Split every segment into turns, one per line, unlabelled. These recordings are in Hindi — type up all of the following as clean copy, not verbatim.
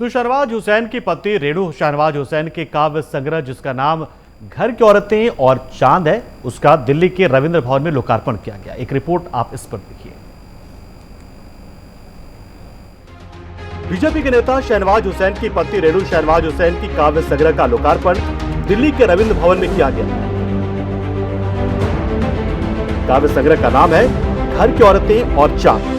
तो शहनवाज हुसैन की पत्नी रेणु शहनवाज हुसैन के काव्य संग्रह जिसका नाम घर की औरतें और चांद है, उसका दिल्ली के रविंद्र भवन में लोकार्पण किया गया। एक रिपोर्ट आप इस पर देखिए। बीजेपी के नेता शहनवाज हुसैन की पत्नी रेणु शहनवाज हुसैन की काव्य संग्रह का लोकार्पण दिल्ली के रविंद्र भवन में किया गया। काव्य संग्रह का नाम है घर की औरतें और चांद।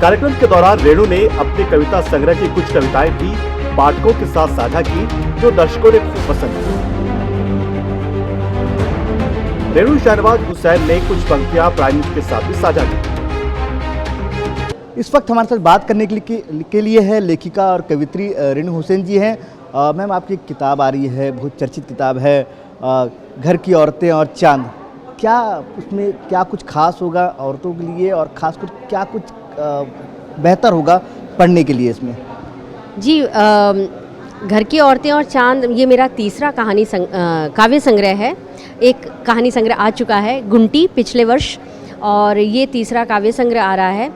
कार्यक्रम के दौरान रेणु ने अपने कविता संग्रह की कुछ कविताएं भी पाठकों के साथ साझा की, जो दर्शकों ने खूब पसंद की। रेणु शहनवाज हुसैन ने कुछ पंक्तियां प्राइम न्यूज के साथ भी साझा की।
इस वक्त हमारे साथ बात करने के लिए है लेखिका और कवित्री रेणु हुसैन जी हैं। मैम, आपकी एक किताब आ रही है, बहुत चर्चित किताब है, घर की औरतें और चांद। क्या उसमें क्या कुछ खास होगा औरतों के लिए, और खास कुछ क्या कुछ बेहतर होगा पढ़ने के लिए इसमें?
जी, घर की औरतें और चांद ये मेरा तीसरा काव्य संग्रह है। एक कहानी संग्रह आ चुका है गुंटी पिछले वर्ष, और ये तीसरा काव्य संग्रह आ रहा है।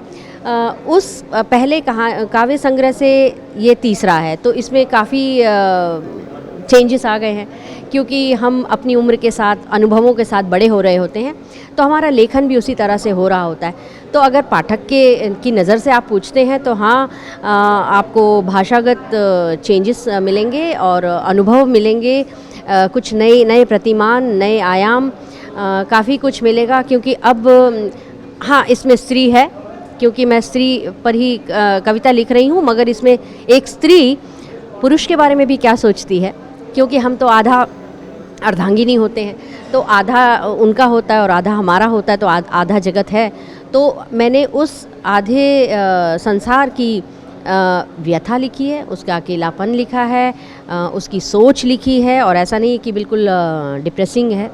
उस पहले काव्य संग्रह से ये तीसरा है, तो इसमें काफ़ी चेंजेस आ गए हैं, क्योंकि हम अपनी उम्र के साथ, अनुभवों के साथ बड़े हो रहे होते हैं, तो हमारा लेखन भी उसी तरह से हो रहा होता है। तो अगर पाठक की नज़र से आप पूछते हैं तो हाँ, आपको भाषागत चेंजेस मिलेंगे और अनुभव मिलेंगे, कुछ नए प्रतिमान, नए आयाम, काफ़ी कुछ मिलेगा। क्योंकि अब हाँ, इसमें स्त्री है, क्योंकि मैं स्त्री पर ही कविता लिख रही हूँ, मगर इसमें एक स्त्री पुरुष के बारे में भी क्या सोचती है, क्योंकि हम तो आधा अर्धांगिनी होते हैं, तो आधा उनका होता है और आधा हमारा होता है, तो आधा जगत है। तो मैंने उस आधे संसार की व्यथा लिखी है, उसका अकेलापन लिखा है, उसकी सोच लिखी है, और ऐसा नहीं कि बिल्कुल डिप्रेसिंग है।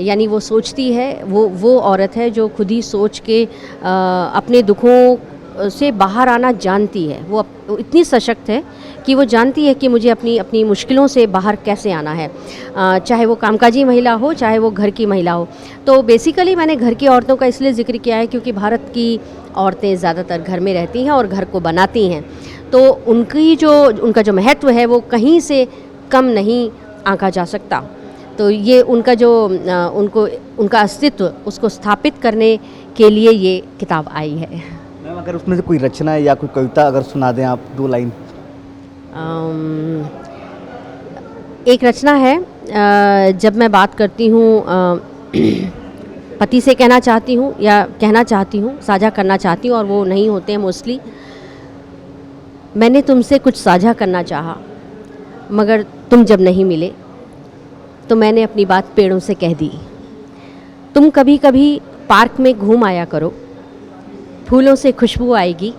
यानी वो सोचती है, वो औरत है जो खुद ही सोच के अपने दुखों से बाहर आना जानती है। वो इतनी सशक्त है कि वो जानती है कि मुझे अपनी मुश्किलों से बाहर कैसे आना है, चाहे वो कामकाजी महिला हो, चाहे वो घर की महिला हो। तो बेसिकली मैंने घर की औरतों का इसलिए जिक्र किया है क्योंकि भारत की औरतें ज़्यादातर घर में रहती हैं और घर को बनाती हैं, तो उनका जो महत्व है वो कहीं से कम नहीं आंका जा सकता। तो ये उनका अस्तित्व, उसको स्थापित करने के लिए ये किताब आई है।
मैम, अगर उसमें से कोई रचना या कोई कविता अगर सुना दें आप, 2 लाइन।
एक रचना है, जब मैं बात करती हूँ पति से कहना चाहती हूँ, साझा करना चाहती हूँ, और वो नहीं होते हैं मोस्टली। मैंने तुमसे कुछ साझा करना चाहा, मगर तुम जब नहीं मिले तो मैंने अपनी बात पेड़ों से कह दी। तुम कभी कभी पार्क में घूम आया करो, फूलों से खुशबू आएगी,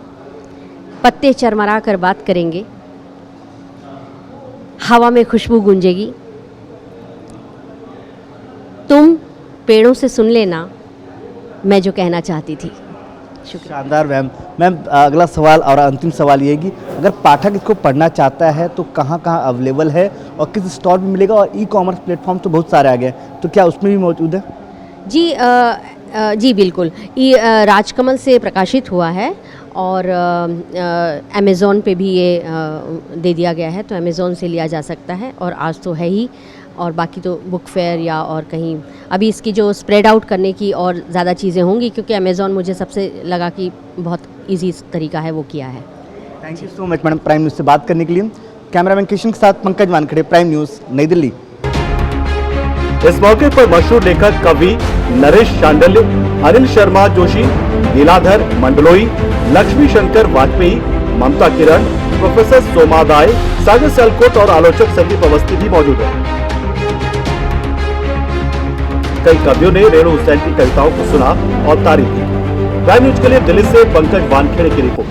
पत्ते चरमरा कर बात करेंगे, हवा में खुशबू गूंजेगी। तुम पेड़ों से सुन लेना मैं जो कहना चाहती थी।
शानदार मैम। मैम, अगला सवाल और अंतिम सवाल ये है कि अगर पाठक इसको पढ़ना चाहता है तो कहाँ अवेलेबल है और किस स्टोर में मिलेगा? और ई-कॉमर्स प्लेटफॉर्म तो बहुत सारे आ गए, तो क्या उसमें भी मौजूद है?
जी बिल्कुल। ये राजकमल से प्रकाशित हुआ है, और अमेज़ॉन पे भी ये दे दिया गया है, तो अमेज़ॉन से लिया जा सकता है। और आज तो है ही, और बाकी तो बुक फेयर या और कहीं अभी इसकी जो स्प्रेड आउट करने की और ज़्यादा चीज़ें होंगी, क्योंकि अमेज़ॉन मुझे सबसे लगा कि बहुत इजी तरीका है, वो किया है।
Thank you so much madam, prime news से बात करने के लिए। कैमरामैन किशन के साथ पंकज वानखेड़े, प्राइम न्यूज़, नई दिल्ली।
इस मौके पर मशहूर लेखक कवि नरेश शांडिल्य, अनिल शर्मा जोशी, लीलाधर मंडलोई, लक्ष्मी शंकर वाजपेयी, ममता किरण, प्रोफेसर सोमादाय, सागर सियालकोट और आलोचक संदीप अवस्थी भी मौजूद है। कई कवियों ने रेणु हुसैन की कविताओं को सुना और तारीफ की। प्राइम न्यूज के लिए दिल्ली से पंकज वानखेड़े की रिपोर्ट।